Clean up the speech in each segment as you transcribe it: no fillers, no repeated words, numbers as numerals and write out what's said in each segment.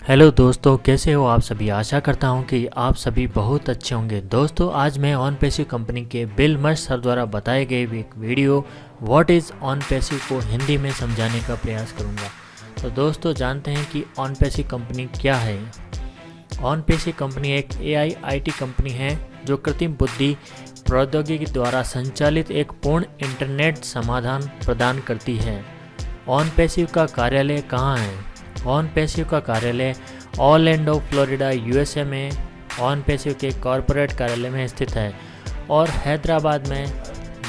Hello दोस्तों, कैसे हो आप सभी। आशा करता हूं कि आप सभी बहुत अच्छे होंगे। दोस्तों, आज मैं ऑन पैसिव कंपनी के बिल मर्श सर द्वारा बताए गए एक video what is on passive को हिंदी में समझाने का प्रयास करूंगा। तो दोस्तों, जानते हैं कि ऑन पैसिव कंपनी क्या है। ऑन पैसिव कंपनी एक AI IT कंपनी है जो कृत्रिम बुद्धि प्रौद्योगिकी द्वारा संचालित एक पूर्ण इंटरनेट समाधान प्रदान करती है। ऑन पैसिव का कार्यालय कहाँ है? ऑन पैसिव का कार्यालय ऑरलैंडो फ्लोरिडा USA में ऑन पैसिव के कॉरपोरेट कार्यालय में स्थित है और हैदराबाद में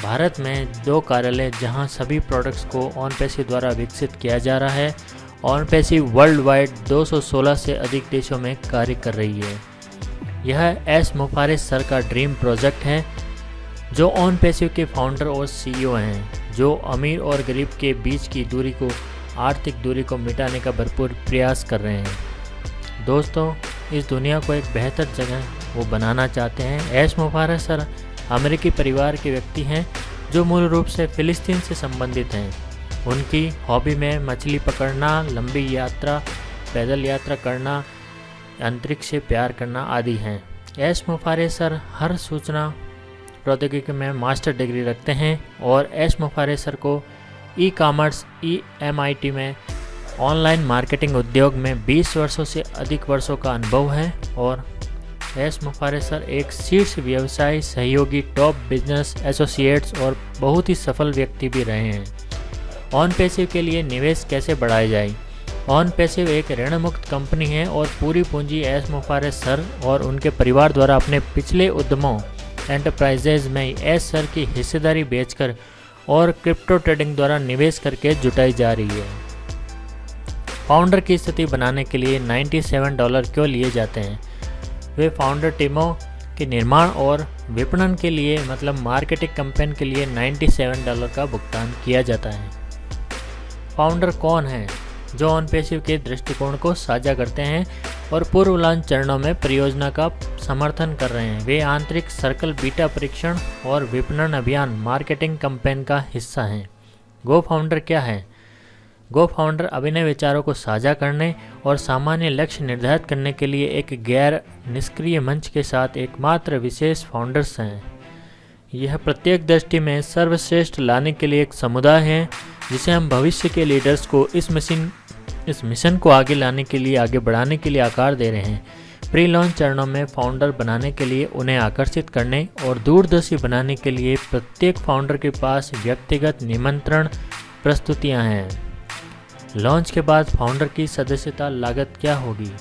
भारत में 2 कार्यालय जहां सभी प्रोडक्ट्स को ऑन पैसिव द्वारा विकसित किया जा रहा है। ऑन पैसिव वर्ल्ड वाइड 216 से अधिक देशों में कार्य कर रही है। यह एस मुफारिस सर का ड्रीम प्रोजेक्ट है जो ऑन पैसिव के फाउंडर और CEO हैं, जो अमीर और गरीब के बीच की आर्थिक दूरी को मिटाने का भरपूर प्रयास कर रहे हैं। दोस्तों, इस दुनिया को एक बेहतर जगह वो बनाना चाहते हैं। एस मुफारिस सर अमेरिकी परिवार के व्यक्ति हैं जो मूल रूप से फ़िलिस्तीन से संबंधित हैं। उनकी हॉबी में मछली पकड़ना, लंबी यात्रा, पैदल यात्रा करना, अंतरिक्ष से प्यार करना आदि हैं। एस मुफारिस सर हर सूचना प्रौद्योगिकी में मास्टर डिग्री रखते हैं और एस मुफारिस सर को ई-कॉमर्स MIT में ऑनलाइन मार्केटिंग उद्योग में 20 वर्षों से अधिक वर्षों का अनुभव है और एस मुफारिस सर एक शीर्ष व्यवसाय सहयोगी, टॉप बिजनेस एसोसिएट्स और बहुत ही सफल व्यक्ति भी रहे हैं। ऑन पैसिव के लिए निवेश कैसे बढ़ाया जाए? ऑन पैसिव एक ऋण मुक्त कंपनी है और पूरी पूंजी एस मुफारिस सर और उनके परिवार द्वारा अपने पिछले उद्यमों एंटरप्राइजेज में एस सर की हिस्सेदारी बेचकर और क्रिप्टो ट्रेडिंग द्वारा निवेश करके जुटाई जा रही है। फाउंडर की स्थिति बनाने के लिए $97 क्यों लिए जाते हैं? वे फाउंडर टीमों के निर्माण और विपणन के लिए मतलब मार्केटिंग कैंपेन के लिए $97 का भुगतान किया जाता है। फाउंडर कौन है जो ऑन पैसिव के दृष्टिकोण को साझा करते हैं और पूर्व लॉन्च चरणों में परियोजना का समर्थन कर रहे हैं? वे आंतरिक सर्कल बीटा परीक्षण और विपणन अभियान मार्केटिंग कैंपेन का हिस्सा हैं। गो फाउंडर क्या है? गो फाउंडर अभिनव विचारों को साझा करने और सामान्य लक्ष्य निर्धारित करने के लिए एक गैर निष्क्रिय मंच के साथ एकमात्र विशेष फाउंडर्स हैं। यह प्रत्येक दृष्टि में सर्वश्रेष्ठ लाने के लिए एक समुदाय है जिसे हम भविष्य के लीडर्स को इस मिशन को आगे लाने के लिए, आगे बढ़ाने के लिए आकार दे रहे हैं। प्री लॉन्च चरणों में फाउंडर बनाने के लिए, उन्हें आकर्षित करने और दूरदर्शी बनाने के लिए प्रत्येक फाउंडर के पास व्यक्तिगत निमंत्रण प्रस्तुतियां हैं। लॉन्च के बाद फाउंडर की सदस्यता लागत क्या होगी?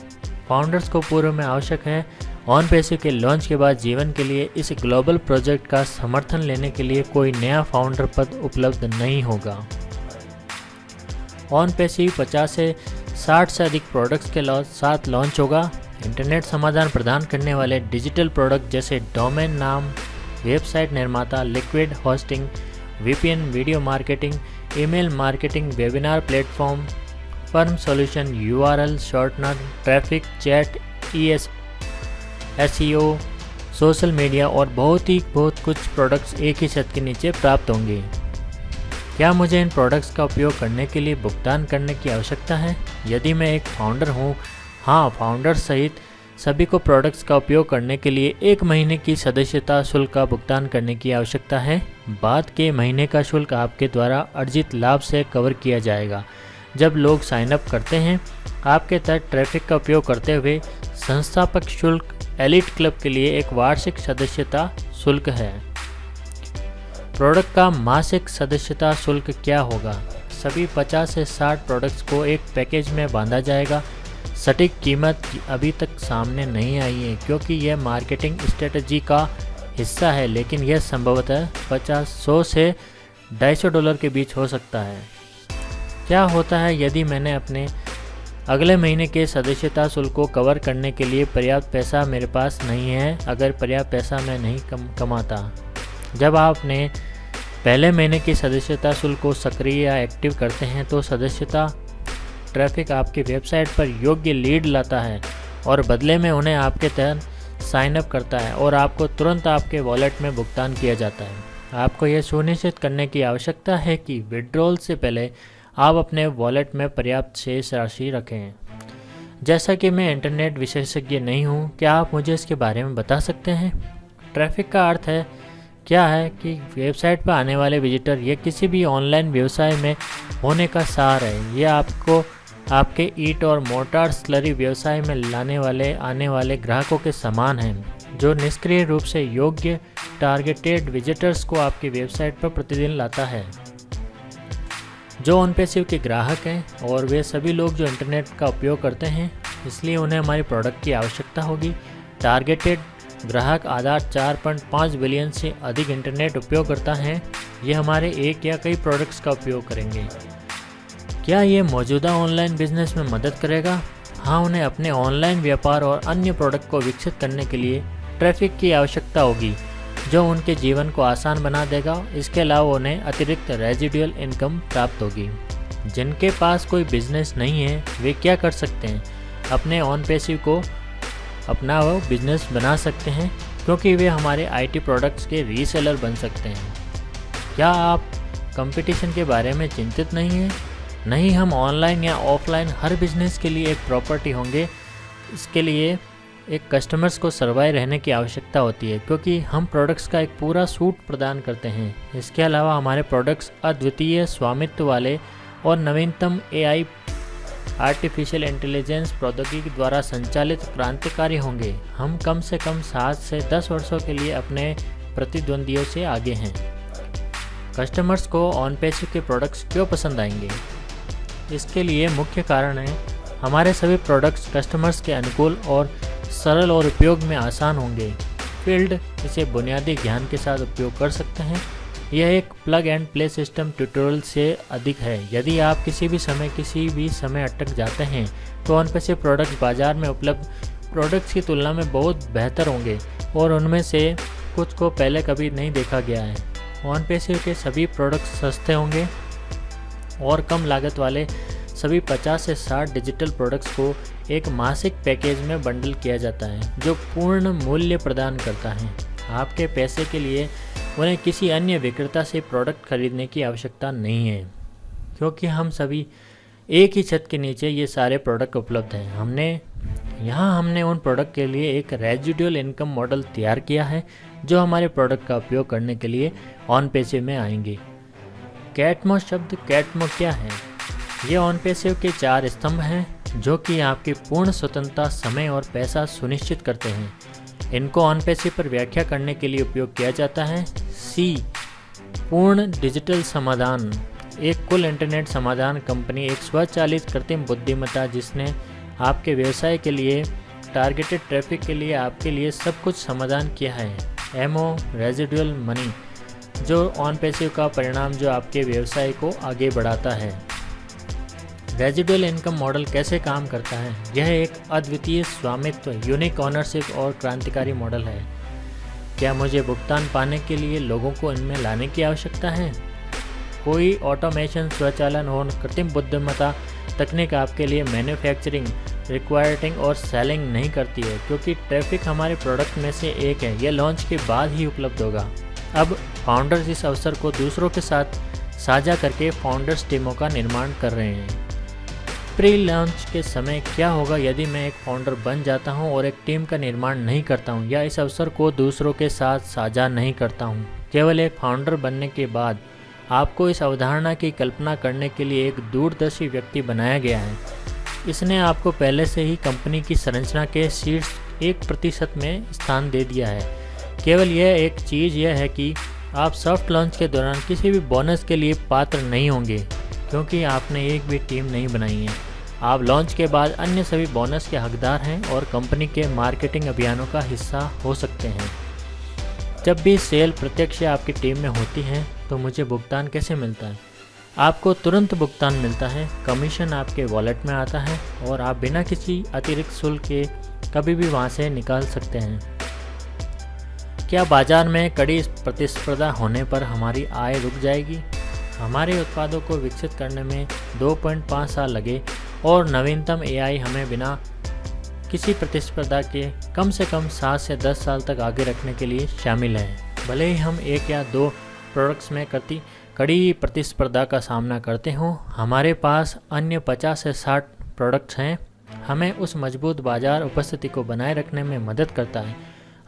फाउंडर्स को पूर्व में आवश्यक है। ऑन पैसिव के लॉन्च के बाद जीवन के लिए इस ग्लोबल प्रोजेक्ट का समर्थन लेने के लिए कोई नया फाउंडर पद उपलब्ध नहीं होगा। ऑन पैसिव 50 से 60 से अधिक प्रोडक्ट्स के साथ लॉन्च होगा। इंटरनेट समाधान प्रदान करने वाले डिजिटल प्रोडक्ट जैसे डोमेन नाम, वेबसाइट निर्माता, liquid hosting, VPN video marketing, email marketing, webinar platform, firm solution, URL shortener, traffic, chat, SEO, social media और बहुत कुछ प्रोडक्ट्स एक ही छत के नीचे प्राप्त होंगे। क्या मुझे इन प्रोडक्ट्स का उपयोग करने के लिए भुगतान करने की आवश्यकता है? यदि मैं एक फाउंडर हूँ, हाँ, फाउंडर सहित सभी को प्रोडक्ट्स का उपयोग करने के लिए 1 महीने की सदस्यता शुल्क का भुगतान करने की आवश्यकता है। बाद के महीने का शुल्क आपके द्वारा अर्जित लाभ से कवर किया जाएगा। जब लोग साइन अप करते हैं, आपके तहत ट्रैफिक का उपयोग करते हुए संस्थापक शुल्क एलिट क्लब के लिए एक वार्षिक सदस्यता शुल्क है। प्रोडक्ट का मासिक सदस्यता शुल्क क्या होगा? सभी 50 से 60 प्रोडक्ट्स को एक पैकेज में बांधा जाएगा। सटीक कीमत अभी तक सामने नहीं आई है क्योंकि यह मार्केटिंग स्ट्रेटजी का हिस्सा है, लेकिन यह संभवतः 100 से $250 के बीच हो सकता है। क्या होता है यदि मैंने अपने अगले महीने के सदस्यता शुल्क को कवर करने के लिए पर्याप्त पैसा मेरे पास नहीं है? अगर पर्याप्त पैसा मैं नहीं कमाता। जब आप अपने पहले महीने की सदस्यता शुल्क को सक्रिय या एक्टिव करते हैं तो सदस्यता ट्रैफिक आपकी वेबसाइट पर योग्य लीड लाता है और बदले में उन्हें आपके तहत साइन अप करता है और आपको तुरंत आपके वॉलेट में भुगतान किया जाता है। आपको यह सुनिश्चित करने की आवश्यकता है कि विड्रॉल से पहले आप अपने वॉलेट में पर्याप्त शेष राशि रखें। जैसा कि मैं इंटरनेट विशेषज्ञ नहीं हूँ, क्या आप मुझे इसके बारे में बता सकते हैं? ट्रैफिक का अर्थ है क्या है कि वेबसाइट पर आने वाले विजिटर या किसी भी ऑनलाइन व्यवसाय में होने का सार है। यह आपको आपके ईंट और मोर्टार स्लरी व्यवसाय में आने वाले ग्राहकों के समान हैं, जो निष्क्रिय रूप से योग्य टारगेटेड विजिटर्स को आपकी वेबसाइट पर प्रतिदिन लाता है। जो ऑनपैसिव के ग्राहक हैं और वे सभी लोग जो इंटरनेट का उपयोग करते हैं, इसलिए उन्हें हमारी प्रोडक्ट की आवश्यकता होगी। टारगेटेड ग्राहक आधार 4.5 बिलियन से अधिक इंटरनेट उपयोग करता है। ये हमारे एक या कई प्रोडक्ट्स का उपयोग करेंगे। क्या ये मौजूदा ऑनलाइन बिजनेस में मदद करेगा? हाँ, उन्हें अपने ऑनलाइन व्यापार और अन्य प्रोडक्ट को विकसित करने के लिए ट्रैफिक की आवश्यकता होगी, जो उनके जीवन को आसान बना देगा। इसके अलावा उन्हें अतिरिक्त रेजिडुअल इनकम प्राप्त होगी। जिनके पास कोई बिजनेस नहीं है, वे क्या कर सकते हैं? अपने ऑनपैसिव को अपना वो बिजनेस बना सकते हैं, क्योंकि वे हमारे आईटी प्रोडक्ट्स के रीसेलर बन सकते हैं। क्या आप कंपटीशन के बारे में चिंतित नहीं हैं? नहीं, हम ऑनलाइन या ऑफलाइन हर बिजनेस के लिए एक प्रॉपर्टी होंगे। इसके लिए एक कस्टमर्स को सर्वाइव रहने की आवश्यकता होती है, क्योंकि हम प्रोडक्ट्स का एक पूरा सूट प्रदान करते हैं। इसके अलावा हमारे प्रोडक्ट्स अद्वितीय स्वामित्व वाले और नवीनतम एआई आर्टिफिशियल इंटेलिजेंस प्रौद्योगिकी द्वारा संचालित क्रांतिकारी होंगे। हम कम से कम 7 से 10 वर्षों के लिए अपने प्रतिद्वंदियों से आगे हैं। कस्टमर्स को ऑनपैसिव के प्रोडक्ट्स क्यों पसंद आएंगे? इसके लिए मुख्य कारण है हमारे सभी प्रोडक्ट्स कस्टमर्स के अनुकूल और सरल और उपयोग में आसान होंगे। फील्ड इसे बुनियादी ज्ञान के साथ उपयोग कर सकते हैं। यह एक plug and play system tutorial से अधिक है। यदि आप किसी भी समय अटक जाते हैं, तो ऑनपैसिव प्रोडक्ट बाजार में उपलब्ध प्रोडक्ट्स की तुलना में बहुत बेहतर होंगे और उनमें से कुछ को पहले कभी नहीं देखा गया है। ऑनपैसिव के सभी प्रोडक्ट्स सस्ते होंगे और कम लागत वाले सभी 50 से 60 डिजिटल प्रोडक्ट्स को एक मासिक पैकेज में बंडल किया जाता है, जो पूर्ण मूल्य प्रदान करता है। आपके पैसे के लिए उन्हें किसी अन्य विक्रेता से प्रोडक्ट खरीदने की आवश्यकता नहीं है, क्योंकि हम सभी एक ही छत के नीचे ये सारे प्रोडक्ट उपलब्ध हैं। हमने उन प्रोडक्ट के लिए एक रेजिडुअल इनकम मॉडल तैयार किया है, जो हमारे प्रोडक्ट का उपयोग करने के लिए ऑनपैसिव में आएंगे। कैटमो शब्द कैटमो क्या है? ये ऑनपैसिव के 4 स्तंभ हैं, जो कि आपकी पूर्ण स्वतंत्रता, समय और पैसा सुनिश्चित करते हैं। इनको ऑनपैसिव पर व्याख्या करने के लिए उपयोग किया जाता है। सी, पूर्ण डिजिटल समाधान। एक कुल इंटरनेट समाधान कंपनी, एक स्वचालित कृत्रिम बुद्धिमत्ता जिसने आपके व्यवसाय के लिए टारगेटेड ट्रैफिक के लिए आपके लिए सब कुछ समाधान किया है। एमओ, रेजिडुअल मनी, जो ऑनपैसिव का परिणाम जो आपके व्यवसाय को आगे बढ़ाता है। रेजिडुअल इनकम मॉडल कैसे काम करता है? यह एक अद्वितीय स्वामित्व, यूनिक ऑनरशिप और क्रांतिकारी मॉडल है। क्या मुझे भुगतान पाने के लिए लोगों को इनमें लाने की आवश्यकता है? कोई ऑटोमेशन, स्वचालन और कृत्रिम बुद्धिमत्ता तकनीक आपके लिए मैन्युफैक्चरिंग, रिक्वायरिंग और सेलिंग नहीं करती है, क्योंकि ट्रैफिक हमारे प्रोडक्ट में से एक है। यह लॉन्च के बाद ही उपलब्ध होगा। अब फाउंडर्स इस अवसर को दूसरों के साथ साझा करके फाउंडर्स टीमों का निर्माण कर रहे हैं। प्री लॉन्च के समय क्या होगा यदि मैं एक फाउंडर बन जाता हूं और एक टीम का निर्माण नहीं करता हूं, या इस अवसर को दूसरों के साथ साझा नहीं करता हूं? केवल एक फाउंडर बनने के बाद आपको इस अवधारणा की कल्पना करने के लिए एक दूरदर्शी व्यक्ति बनाया गया है। इसने आपको पहले से ही कंपनी की संरचना के शीर्ष 1% में स्थान दे दिया है। केवल यह एक चीज़ यह है कि आप सॉफ्ट लॉन्च के दौरान किसी भी बोनस के लिए पात्र नहीं होंगे, क्योंकि आपने एक भी टीम नहीं बनाई है। आप लॉन्च के बाद अन्य सभी बोनस के हकदार हैं और कंपनी के मार्केटिंग अभियानों का हिस्सा हो सकते हैं। जब भी सेल प्रत्यक्ष आपकी टीम में होती है, तो मुझे भुगतान कैसे मिलता है? आपको तुरंत भुगतान मिलता है। कमीशन आपके वॉलेट में आता है और आप बिना किसी अतिरिक्त शुल्क के कभी भी वहां से निकाल सकते हैं। क्या बाजार में कड़ी प्रतिस्पर्धा होने पर हमारी आय रुक जाएगी? हमारे उत्पादों को विकसित करने में 2.5 साल लगे और नवीनतम एआई हमें बिना किसी प्रतिस्पर्धा के कम से कम 7 से 10 साल तक आगे रखने के लिए शामिल है। भले ही हम 1 या 2 प्रोडक्ट्स में कड़ी प्रतिस्पर्धा का सामना करते हों, हमारे पास अन्य 50 से 60 प्रोडक्ट्स हैं हमें उस मजबूत बाजार उपस्थिति को बनाए रखने में मदद करता है।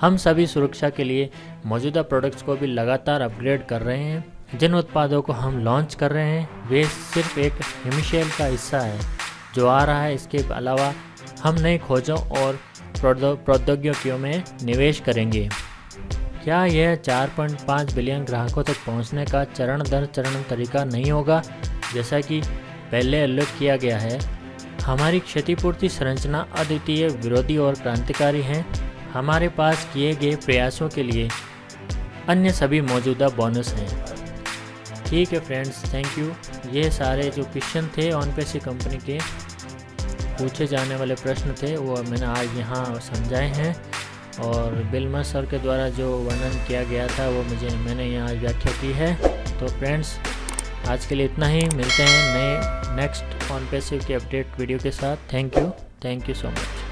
हम सभी सुरक्षा के लिए मौजूदा प्रोडक्ट्स को भी लगातार अपग्रेड कर रहे हैं। जिन उत्पादों को हम लॉन्च कर रहे हैं वे सिर्फ एक हिमशैल का हिस्सा है जो आ रहा है। इसके अलावा हम नई खोजों और प्रौद्योगिकियों में निवेश करेंगे। क्या यह 4.5 बिलियन ग्राहकों तक पहुंचने का चरण दर चरण तरीका नहीं होगा? जैसा कि पहले उल्लेख किया गया है, हमारी क्षतिपूर्ति संरचना अद्वितीय, विरोधी और क्रांतिकारी है। हमारे पास किए गए प्रयासों के लिए अन्य सभी मौजूदा बोनस हैं। ठीक है फ्रेंड्स, थैंक यू। ये सारे जो क्वेश्चन थे ओनपेसी कंपनी के पूछे जाने वाले प्रश्न थे वो मैंने आज यहाँ समझाए हैं, और बिल मर्श सर के द्वारा जो वर्णन किया गया था वो मैंने यहाँ व्याख्या की है। तो फ्रेंड्स, आज के लिए इतना ही। मिलते हैं नेक्स्ट ओनपेसी के अपडेट वीडियो के साथ। Thank you so much.